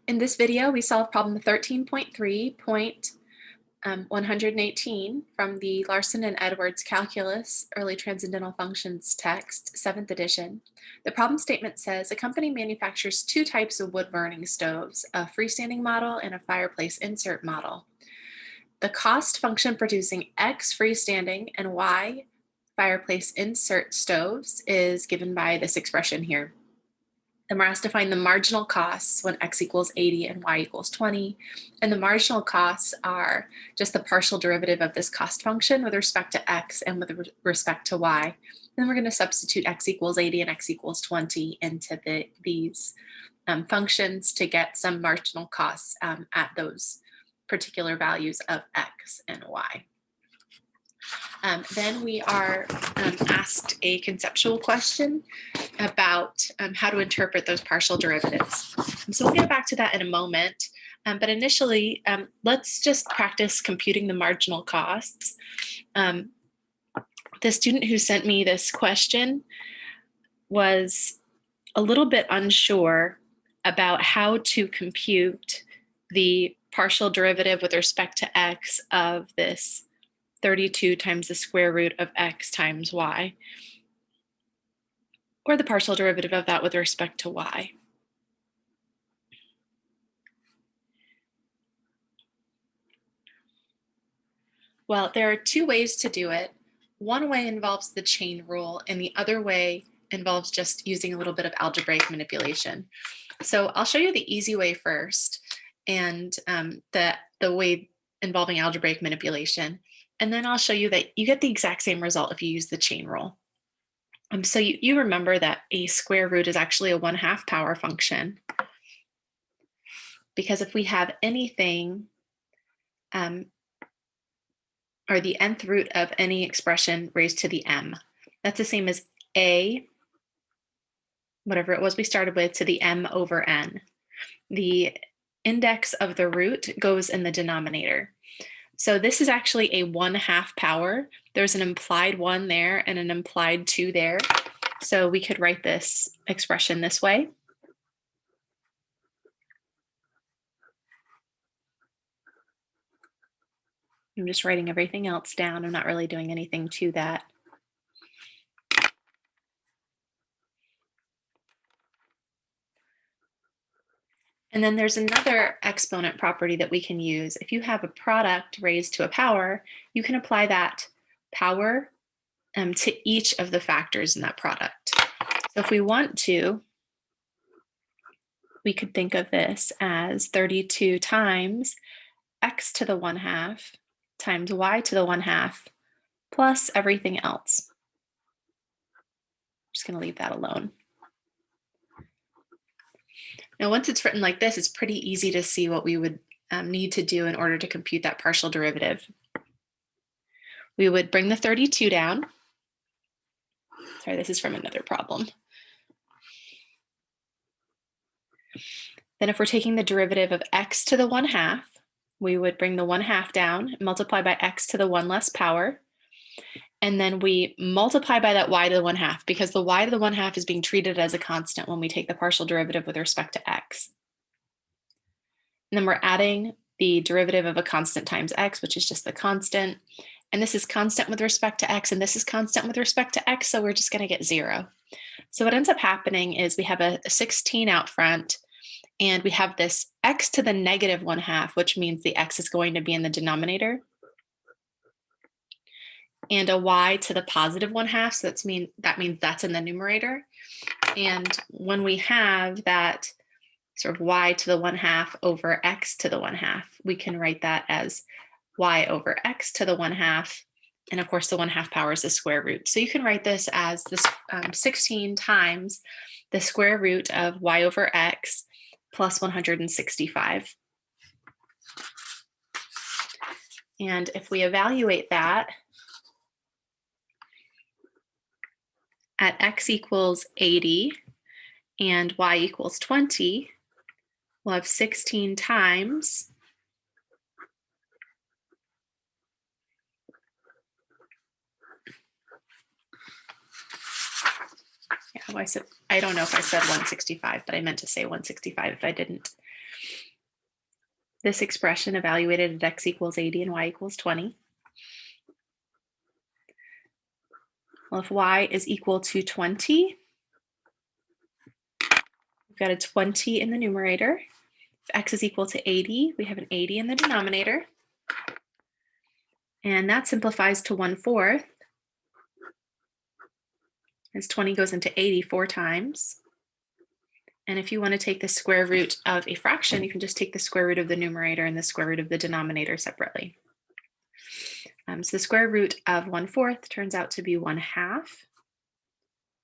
In this video, we solve problem 13.3.118 from the Larson and Edwards Calculus, Early Transcendental Functions text, 7th edition. The problem statement says a company manufactures two types of wood-burning stoves, a freestanding model and a fireplace insert model. The cost function producing X freestanding and Y fireplace insert stoves is given by this expression here. Then we're asked to find the marginal costs when X equals 80 and Y equals 20. And the marginal costs are just the partial derivative of this cost function with respect to X and with respect to Y. Then we're going to substitute X equals 80 and X equals 20 into these functions to get some marginal costs at those particular values of X and Y. Then we are asked a conceptual question about how to interpret those partial derivatives. So we'll get back to that in a moment. But initially, let's just practice computing the marginal costs. The student who sent me this question was a little bit unsure about how to compute the partial derivative with respect to X of this 32 times the square root of X times Y, or the partial derivative of that with respect to Y. Well, there are two ways to do it. One way involves the chain rule, and the other way involves just using a little bit of algebraic manipulation. So I'll show you the easy way first, and the way involving algebraic manipulation. And then I'll show you that you get the exact same result if you use the chain rule. So you remember that a square root is actually a 1/2 power function. Because if we have anything, or the nth root of any expression raised to the m, that's the same as a, whatever it was we started with, to the m over n. The index of the root goes in the denominator. So this is actually a 1/2 power. There's an implied 1 there and an implied 2 there. So we could write this expression this way. I'm just writing everything else down. I'm not really doing anything to that. And then there's another exponent property that we can use. If you have a product raised to a power, you can apply that power to each of the factors in that product. So if we want to, we could think of this as 32 times X to the 1/2 times Y to the 1/2 plus everything else. I'm just going to leave that alone. Now, once it's written like this, it's pretty easy to see what we would need to do in order to compute that partial derivative. We would bring the 32 down. Sorry, this is from another problem. Then if we're taking the derivative of X to the 1/2, we would bring the 1/2 down, multiply by X to the 1 less power. And then we multiply by that Y to the 1/2 because the Y to the 1/2 is being treated as a constant when we take the partial derivative with respect to X. And then we're adding the derivative of a constant times X, which is just the constant. And this is constant with respect to X, and this is constant with respect to X, so we're just going to get 0. So what ends up happening is we have a 16 out front, and we have this X to the negative 1/2, which means the X is going to be in the denominator, and a Y to the positive 1/2, so that means that's in the numerator. And when we have that sort of Y to the 1/2 over X to the 1/2, we can write that as Y over X to the 1/2. And of course, the 1/2 power is the square root. So you can write this as this 16 times the square root of Y over X plus 165. And if we evaluate that, at X equals 80 and Y equals 20, we'll have 16 times I don't know if I said 165, but I meant to say 165 if I didn't. This expression evaluated at x equals 80 and y equals 20. Well, if y is equal to 20, we've got a 20 in the numerator. If x is equal to 80, we have an 80 in the denominator. And that simplifies to 1/4, as 20 goes into 80 4 times. And if you want to take the square root of a fraction, you can just take the square root of the numerator and the square root of the denominator separately. So the square root of 1/4 turns out to be 1/2,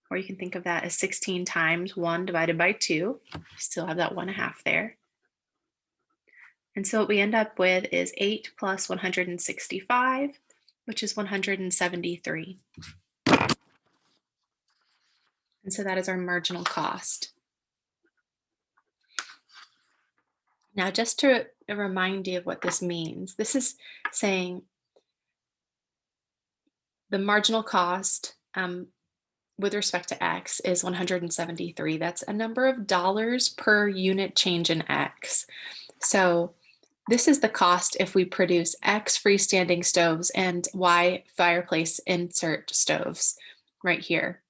or you can think of that as 16 times 1 divided by 2. You still have that 1/2 there. And so what we end up with is 8 plus 165, which is 173. And so that is our marginal cost. Now, just to remind you of what this means, this is saying the marginal cost with respect to x is 173. That's a number of dollars per unit change in x. So this is the cost if we produce x freestanding stoves and y fireplace insert stoves right here.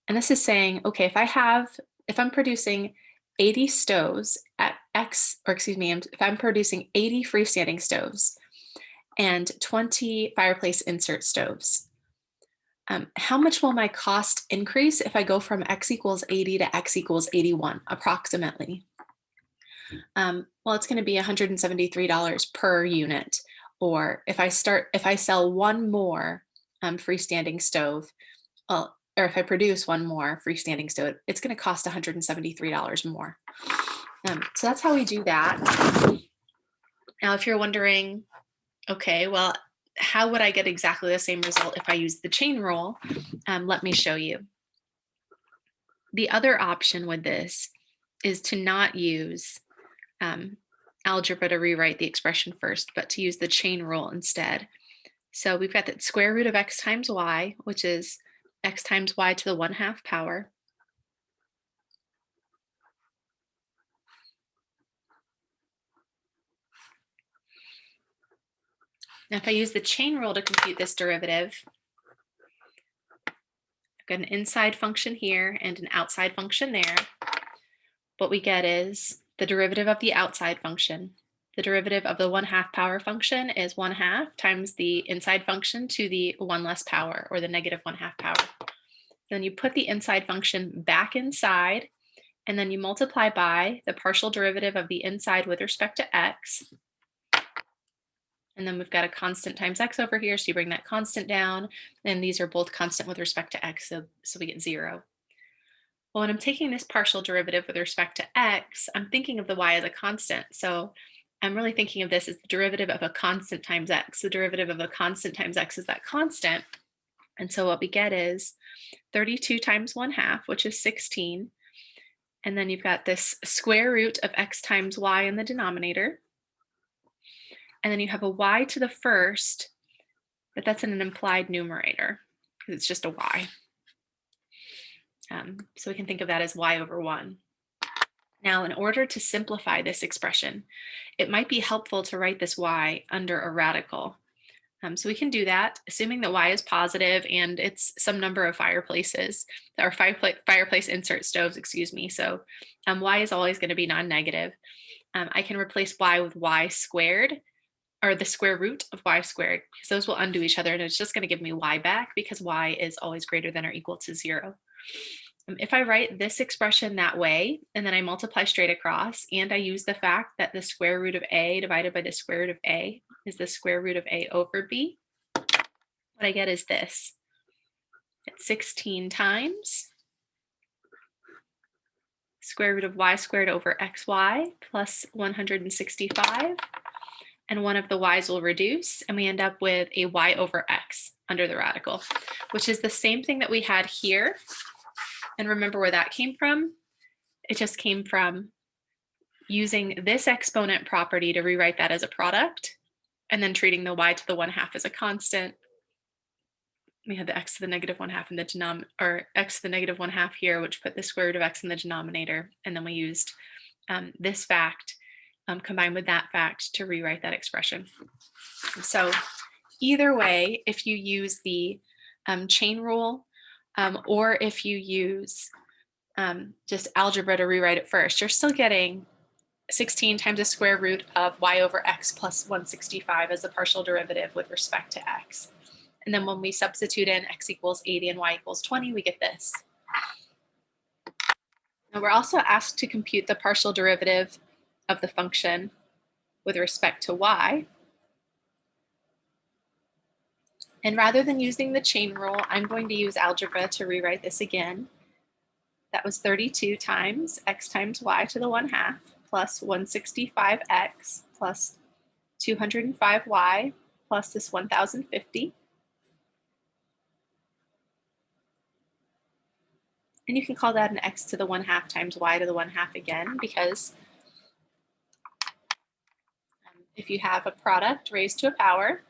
And this is saying, okay, if I'm producing 80 stoves at x, or excuse me, if I'm producing 80 freestanding stoves and 20 fireplace insert stoves, how much will my cost increase if I go from x equals 80 to x equals 81, approximately? Well, it's going to be $173 per unit. Or if I sell one more freestanding stove, or if I produce one more freestanding stove, it's going to cost $173 more. So that's how we do that. Now, if you're wondering, okay, well, how would I get exactly the same result if I use the chain rule? Let me show you. The other option with this is to not use algebra to rewrite the expression first, but to use the chain rule instead. So we've got the square root of x times y, which is x times y to the 1/2 power. Now, if I use the chain rule to compute this derivative, I've got an inside function here and an outside function there. What we get is the derivative of the outside function. The derivative of the 1/2 power function is 1/2 times the inside function to the 1 less power, or the negative 1/2 power. Then you put the inside function back inside, and then you multiply by the partial derivative of the inside with respect to x. And then we've got a constant times x over here, so you bring that constant down, and these are both constant with respect to x, so we get 0. Well, when I'm taking this partial derivative with respect to x, I'm thinking of the y as a constant. So I'm really thinking of this as the derivative of a constant times x. The derivative of a constant times x is that constant. And so what we get is 32 times 1/2, which is 16. And then you've got this square root of x times y in the denominator. And then you have a y to the first, but that's in an implied numerator because it's just a y. So we can think of that as y over 1. Now, in order to simplify this expression, it might be helpful to write this y under a radical. So we can do that, assuming that y is positive and it's some number of fireplaces, or fireplace insert stoves, excuse me. So y is always going to be non-negative. I can replace y with y squared, or the square root of y squared, because those will undo each other, and it's just going to give me y back because y is always greater than or equal to 0. If I write this expression that way, and then I multiply straight across, and I use the fact that the square root of a divided by the square root of a is the square root of a over b, what I get is this. It's 16 times square root of y squared over xy plus 165. And one of the y's will reduce, and we end up with a y over x under the radical, which is the same thing that we had here. And remember where that came from? It just came from using this exponent property to rewrite that as a product, and then treating the y to the 1/2 as a constant. We had the x to the negative 1/2 in the denominator, or x to the negative 1/2 here, which put the square root of x in the denominator. And then we used this fact combined with that fact to rewrite that expression. So either way, if you use the chain rule or if you use just algebra to rewrite it first, you're still getting 16 times the square root of y over x plus 165 as a partial derivative with respect to x. And then when we substitute in x equals 80 and y equals 20, we get this. Now we're also asked to compute the partial derivative of the function with respect to y. And rather than using the chain rule, I'm going to use algebra to rewrite this again. That was 32 times x times y to the 1/2 plus 165x plus 205y plus this 1050. And you can call that an x to the 1/2 times y to the 1/2 again, because if you have a product raised to a power,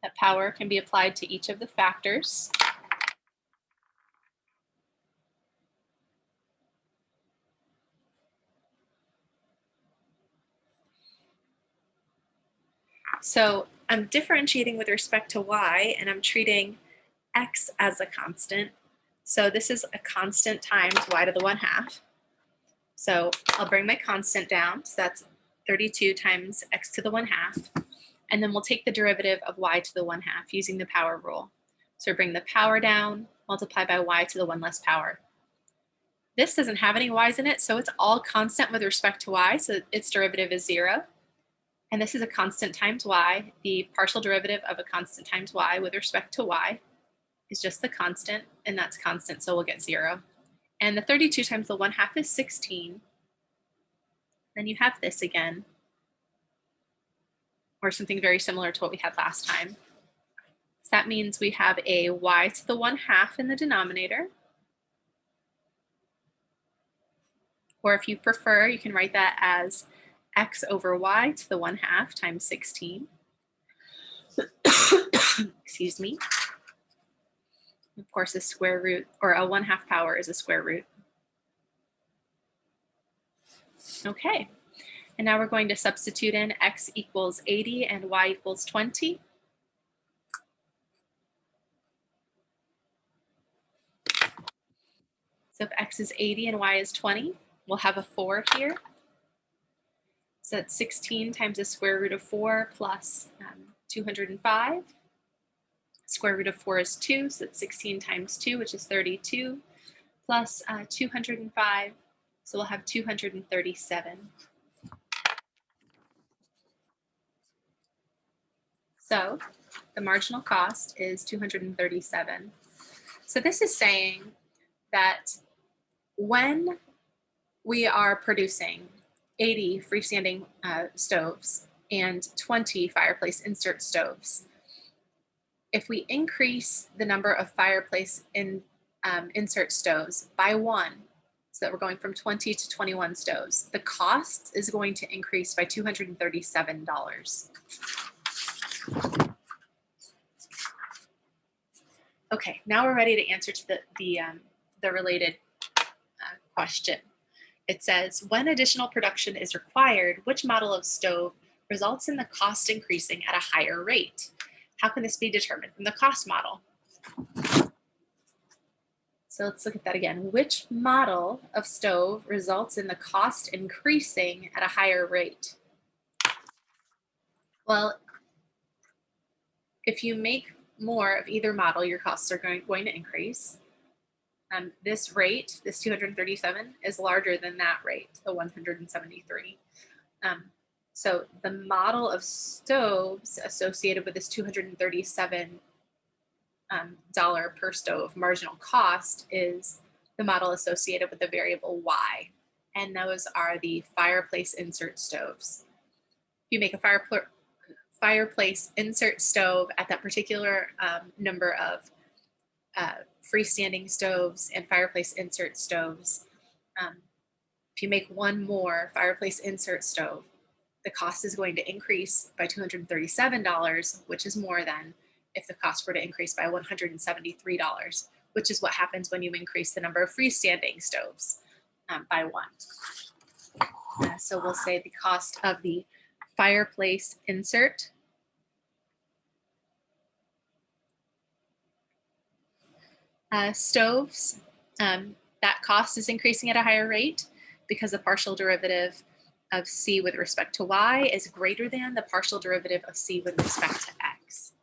that power can be applied to each of the factors. So I'm differentiating with respect to y, and I'm treating x as a constant. So this is a constant times y to the 1/2. So I'll bring my constant down. So that's 32 times x to the 1/2. And then we'll take the derivative of y to the 1/2 using the power rule. So bring the power down, multiply by y to the 1 less power. This doesn't have any y's in it, so it's all constant with respect to y, so its derivative is 0. And this is a constant times y. The partial derivative of a constant times y with respect to y is just the constant, and that's constant, so we'll get 0. And the 32 times the 1/2 is 16. Then you have this again, or something very similar to what we had last time. So that means we have a y to the 1/2 in the denominator. Or if you prefer, you can write that as x over y to the 1/2 times 16. Excuse me. Of course, a square root, or a 1/2 power, is a square root. Okay, and now we're going to substitute in x equals 80 and y equals 20. So if x is 80 and y is 20, we'll have a 4 here. So that's 16 times the square root of 4 plus 205. Square root of 4 is 2, so that's 16 times 2, which is 32, plus 205, so we'll have 237. So the marginal cost is 237. So this is saying that when we are producing 80 freestanding stoves and 20 fireplace insert stoves, if we increase the number of fireplace insert stoves by 1, so that we're going from 20 to 21 stoves, the cost is going to increase by $237. Okay, now we're ready to answer to the related question. It says, when additional production is required, which model of stove results in the cost increasing at a higher rate? How can this be determined from the cost model? So let's look at that again. Which model of stove results in the cost increasing at a higher rate? Well, if you make more of either model, your costs are going to increase. This rate, this 237, is larger than that rate, the 173. So the model of stoves associated with this $237 per stove marginal cost is the model associated with the variable y, and those are the fireplace insert stoves. If you make a fireplace insert stove at that particular number of freestanding stoves and fireplace insert stoves, if you make one more fireplace insert stove, the cost is going to increase by $237, which is more than if the cost were to increase by $173, which is what happens when you increase the number of freestanding stoves by 1. So we'll say the cost of the fireplace insert stoves, that cost is increasing at a higher rate because the partial derivative of c with respect to y is greater than the partial derivative of c with respect to x.